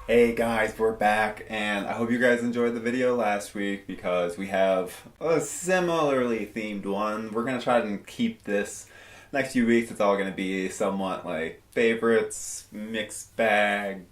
Hey guys, we're back, and I hope you guys enjoyed the video last week because we have a similarly themed one. We're going to try to keep this next few weeks. It's all going to be somewhat like favorites, mixed bag,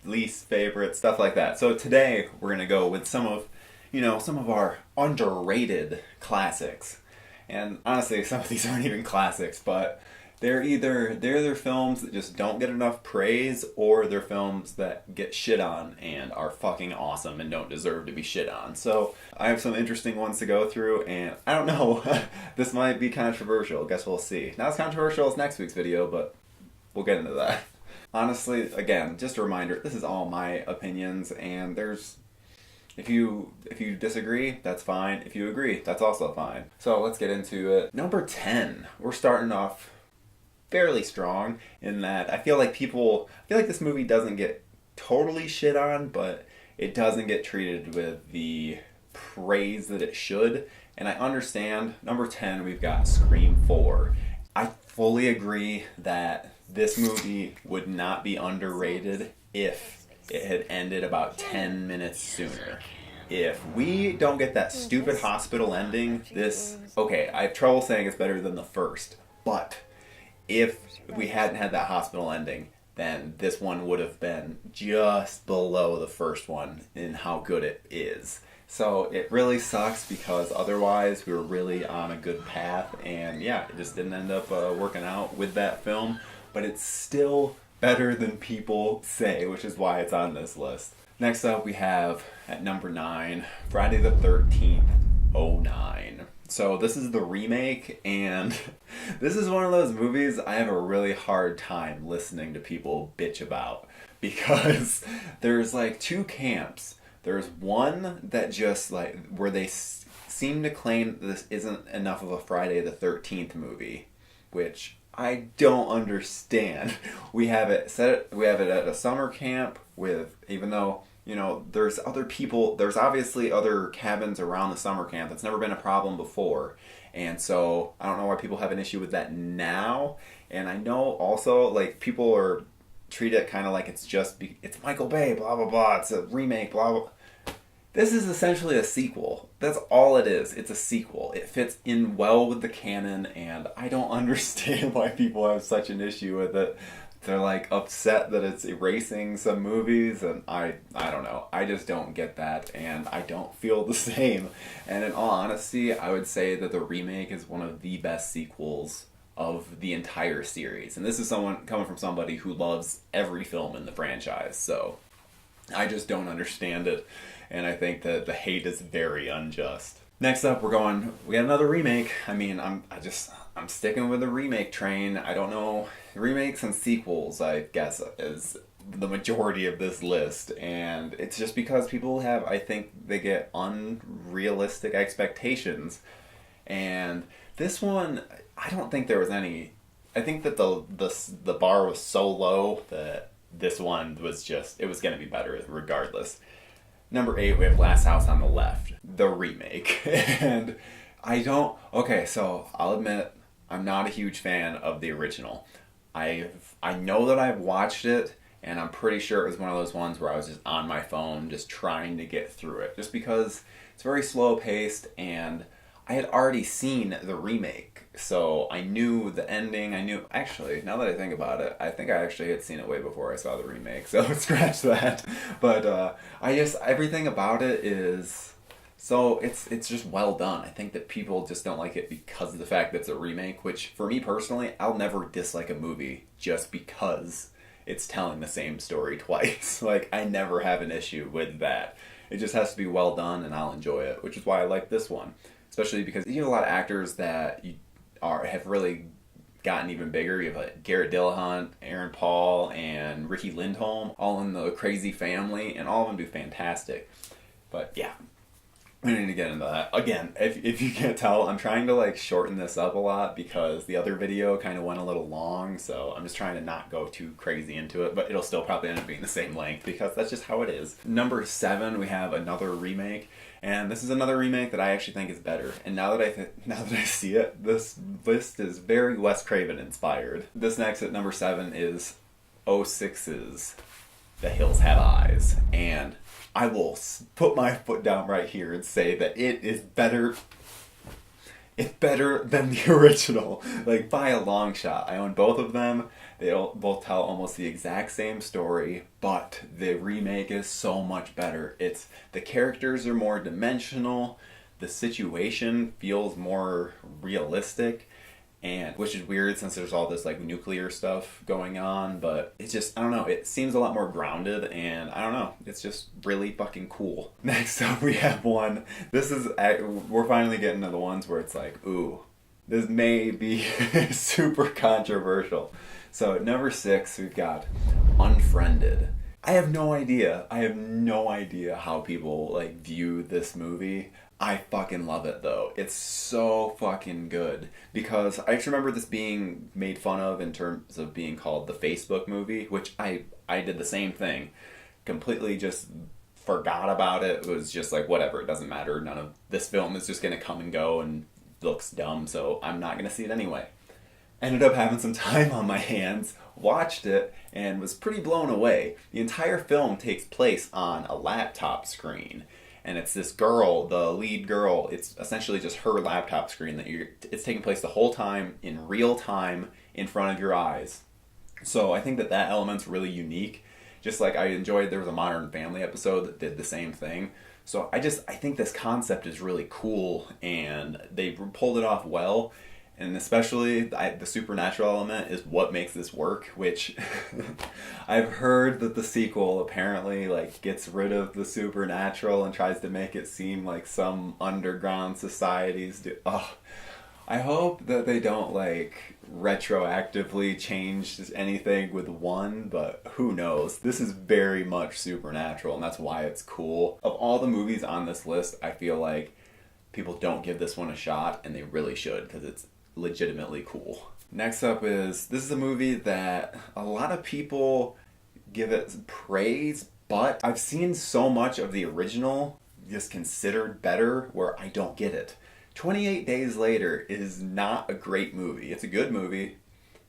least favorite, stuff like that. So today we're going to go with some of our underrated classics. And honestly, some of these aren't even classics, but they're films that just don't get enough praise, or they're films that get shit on and are fucking awesome and don't deserve to be shit on. So I have some interesting ones to go through, and I don't know, this might be controversial. Guess we'll see. Not as controversial as next week's video, but we'll get into that. Honestly, again, just a reminder, this is all my opinions, and if you disagree, that's fine. If you agree, that's also fine. So let's get into it. Number 10. We're starting off fairly strong in that I feel like this movie doesn't get totally shit on, but it doesn't get treated with the praise that it should. And I understand. Number 10, we've got Scream 4. I fully agree that this movie would not be underrated if it had ended about 10 minutes sooner. If we don't get that stupid hospital ending, I have trouble saying it's better than the first, but if we hadn't had that hospital ending, then this one would have been just below the first one in how good it is. So it really sucks because otherwise we were really on a good path, and yeah, it just didn't end up working out with that film, but it's still better than people say, which is why it's on this list. Next up, we have at number 9, Friday the 13th, '09. So this is the remake, and this is one of those movies I have a really hard time listening to people bitch about, because there's like two camps. There's one that just like, where they seem to claim this isn't enough of a Friday the 13th movie, which I don't understand. We have it at a summer camp with, even though, there's other people, there's obviously other cabins around the summer camp. That's never been a problem before. And so I don't know why people have an issue with that now. And I know also, like, people treat it kind of like it's Michael Bay, blah, blah, blah. It's a remake, blah, blah. This is essentially a sequel. That's all it is. It's a sequel. It fits in well with the canon, and I don't understand why people have such an issue with it. They're like upset that it's erasing some movies, and I don't know. I just don't get that, and I don't feel the same. And in all honesty, I would say that the remake is one of the best sequels of the entire series. And this is coming from somebody who loves every film in the franchise, so I just don't understand it, and I think that the hate is very unjust. Next up, we got another remake. I mean, I'm sticking with the remake train. I don't know, remakes and sequels, I guess, is the majority of this list, and it's just because I think they get unrealistic expectations. And this one, I don't think there was any. I think that the bar was so low that this one was it was going to be better regardless. Number 8, we have Last House on the Left, the remake. And so I'll admit, I'm not a huge fan of the original. I know that I've watched it, and I'm pretty sure it was one of those ones where I was just on my phone just trying to get through it. Just because it's very slow paced, and I had already seen the remake. So I knew the ending. Actually, now that I think about it, I think I actually had seen it way before I saw the remake. So scratch that. But everything about it is, so it's just well done. I think that people just don't like it because of the fact that it's a remake, which for me personally, I'll never dislike a movie just because it's telling the same story twice. Like, I never have an issue with that. It just has to be well done, and I'll enjoy it, which is why I like this one. Especially because you have a lot of actors that have really gotten even bigger. You have like Garrett Dillahunt, Aaron Paul, and Ricky Lindholm, all in the Crazy Family, and all of them do fantastic. But yeah, we need to get into that. Again, if you can't tell, I'm trying to like shorten this up a lot because the other video kind of went a little long, so I'm just trying to not go too crazy into it, but it'll still probably end up being the same length because that's just how it is. Number 7, we have another remake. And this is another remake that I actually think is better. And now that I see it, this list is very Wes Craven inspired. This next at number 7 is '06's The Hills Have Eyes. And I will put my foot down right here and say that it is better. It's better than the original, like by a long shot. I own both of them. They both tell almost the exact same story, but the remake is so much better. The characters are more dimensional, the situation feels more realistic, and which is weird since there's all this like nuclear stuff going on, but it's just, I don't know, it seems a lot more grounded, and I don't know, it's just really fucking cool. Next up we have one, we're finally getting to the ones where it's like, ooh, this may be super controversial. So at number 6 we've got Unfriended. I have no idea how people like view this movie. I fucking love it though. It's so fucking good. Because I just remember this being made fun of in terms of being called the Facebook movie, which I did the same thing. Completely just forgot about it. It was just like, whatever, it doesn't matter. None of this film is just gonna come and go and looks dumb, so I'm not gonna see it anyway. Ended up having some time on my hands, watched it, and was pretty blown away. The entire film takes place on a laptop screen. And it's this girl, the lead girl, it's essentially just her laptop screen it's taking place the whole time, in real time, in front of your eyes. So I think that element's really unique. Just like I enjoyed, there was a Modern Family episode that did the same thing. So I think this concept is really cool, and they pulled it off well. And especially the supernatural element is what makes this work, which I've heard that the sequel apparently like gets rid of the supernatural and tries to make it seem like some underground societies do. Oh, I hope that they don't like retroactively change anything with one, but who knows? This is very much supernatural, and that's why it's cool. Of all the movies on this list, I feel like people don't give this one a shot, and they really should, because it's legitimately cool. Next up this is a movie that a lot of people give it praise, but I've seen so much of the original just considered better where I don't get it. 28 Days Later is not a great movie. It's a good movie.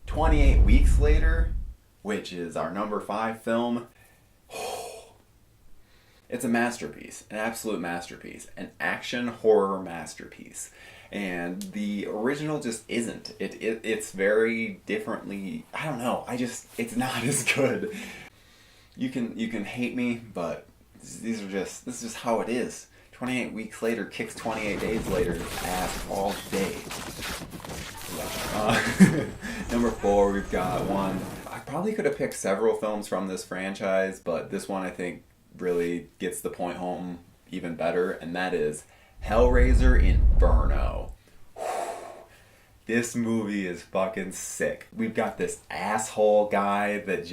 28 Weeks Later, which is our number 5 film, it's a masterpiece, an absolute masterpiece, an action horror masterpiece. And the original just isn't. It's very differently, I don't know, it's not as good. You can hate me, but this is just how it is. 28 Weeks Later kicks 28 Days Later's ass all day. Number 4, we've got one. I probably could have picked several films from this franchise, but this one I think really gets the point home even better, and that is Hellraiser Inferno. This movie is fucking sick. We've got this asshole guy that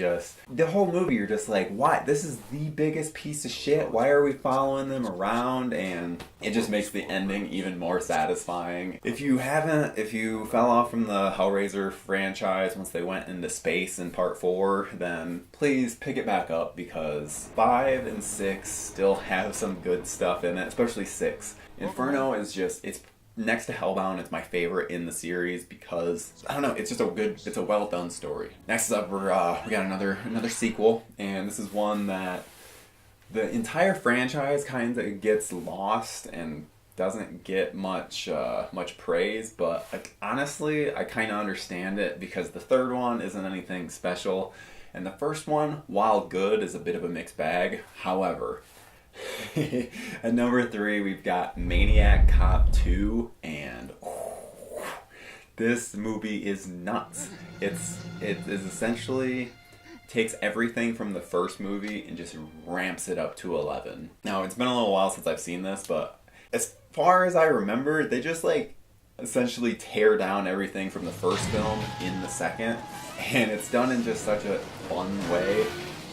the whole movie you're just like, why? This is the biggest piece of shit. Why are we following them around? And it just makes the ending even more satisfying. If you fell off from the Hellraiser franchise once they went into space in part 4, then please pick it back up, because 5 and 6 still have some good stuff in it, especially 6. Inferno is it's next to Hellbound, it's my favorite in the series because, I don't know, it's a well done story. Next up, we got another sequel, and this is one that the entire franchise kind of gets lost and doesn't get much praise, but like, honestly, I kind of understand it, because the third one isn't anything special, and the first one, while good, is a bit of a mixed bag. However, at number 3, we've got Maniac Cop 2, and this movie is nuts. It is essentially takes everything from the first movie and just ramps it up to 11. Now, it's been a little while since I've seen this, but as far as I remember, they just like essentially tear down everything from the first film in the second, and it's done in just such a fun way.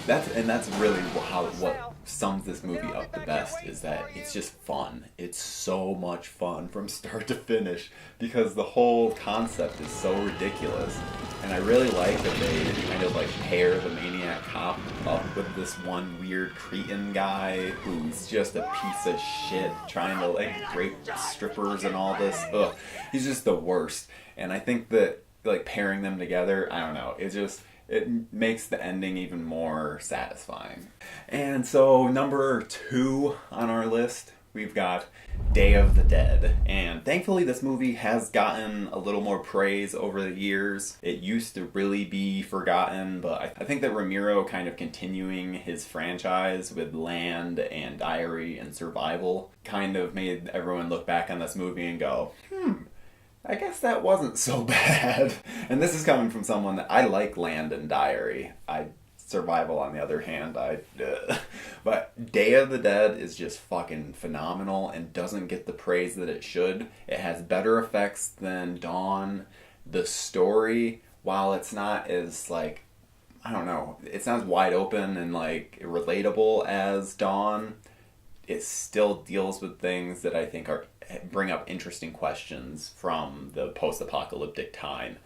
That's really what sums this movie up the best, is that it's just fun. It's so much fun from start to finish, because the whole concept is so ridiculous. And I really like that they kind of like pair the Maniac Cop up with this one weird cretin guy who's just a piece of shit trying to like rape strippers and all this. Ugh, he's just the worst. And I think that like pairing them together, I don't know, it makes the ending even more satisfying. And so number 2 on our list, we've got Day of the Dead. And thankfully this movie has gotten a little more praise over the years. It used to really be forgotten, but I think that Romero kind of continuing his franchise with Land and Diary and Survival kind of made everyone look back on this movie and go, I guess that wasn't so bad. And this is coming from someone that I like Land and Diary. Survival, on the other hand, but Day of the Dead is just fucking phenomenal and doesn't get the praise that it should. It has better effects than Dawn. The story, while it's not as like, I don't know, it's not as wide open and like relatable as Dawn, it still deals with things that I think bring up interesting questions from the post-apocalyptic time.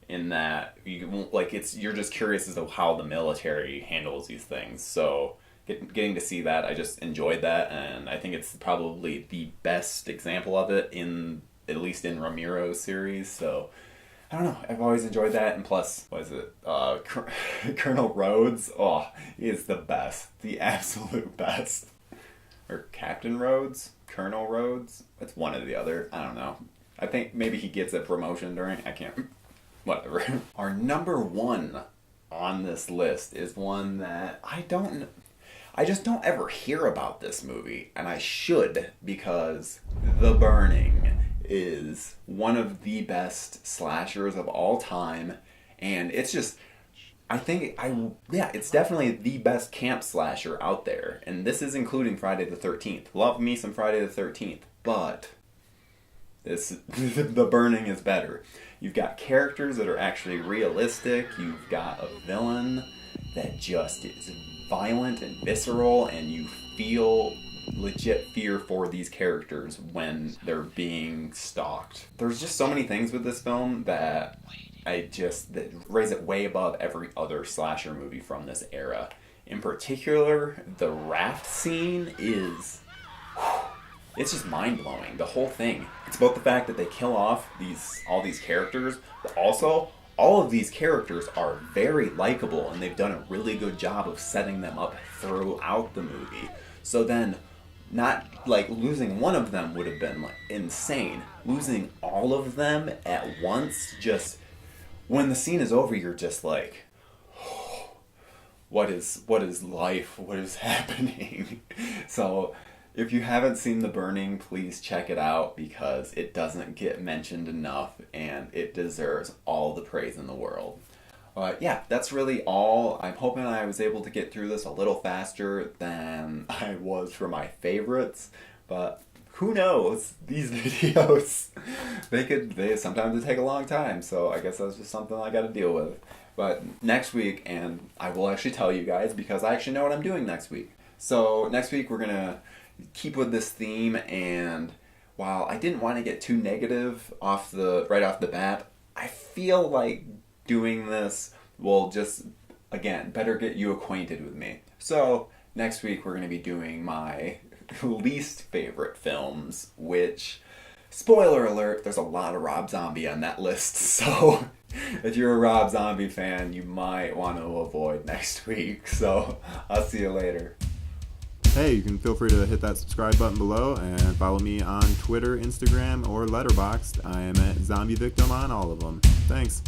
In that you're just curious as to how the military handles these things. So getting to see that, I just enjoyed that, and I think it's probably the best example of it at least in Romero's series. So I don't know, I've always enjoyed that. And plus, what is it, Colonel Rhodes? Oh, he is the best, the absolute best. Or Captain Rhodes, Colonel Rhodes. It's one or the other. I don't know. I think maybe he gets a promotion during. I can't. Whatever. Our number 1 on this list is one that I just don't ever hear about this movie, and I should, because The Burning is one of the best slashers of all time, and it's just, it's definitely the best camp slasher out there, and this is including Friday the 13th. Love me some Friday the 13th, but The Burning is better. You've got characters that are actually realistic. You've got a villain that just is violent and visceral, and you feel legit fear for these characters when they're being stalked. There's just so many things with this film that that raise it way above every other slasher movie from this era. In particular, the raft scene is... it's just mind-blowing, the whole thing. It's about the fact that they kill off all these characters, but also all of these characters are very likable, and they've done a really good job of setting them up throughout the movie. So then, not like losing one of them would have been like insane. Losing all of them at once, just when the scene is over, you're just like, what is life? What is happening? So if you haven't seen The Burning, please check it out, because it doesn't get mentioned enough, and it deserves all the praise in the world. Yeah, that's really all. I'm hoping I was able to get through this a little faster than I was for my favorites, but who knows? These videos, sometimes they take a long time, so I guess that's just something I gotta deal with. But next week, and I will actually tell you guys, because I actually know what I'm doing next week. So next week we're gonna keep with this theme, and while I didn't want to get too negative right off the bat, I feel like doing this will just, again, better get you acquainted with me. So next week we're going to be doing my least favorite films, which, spoiler alert, there's a lot of Rob Zombie on that list, so if you're a Rob Zombie fan, you might want to avoid next week. So I'll see you later. Hey, you can feel free to hit that subscribe button below and follow me on Twitter, Instagram, or Letterboxd. I am at ZOMBIEVICTIM on all of them. Thanks.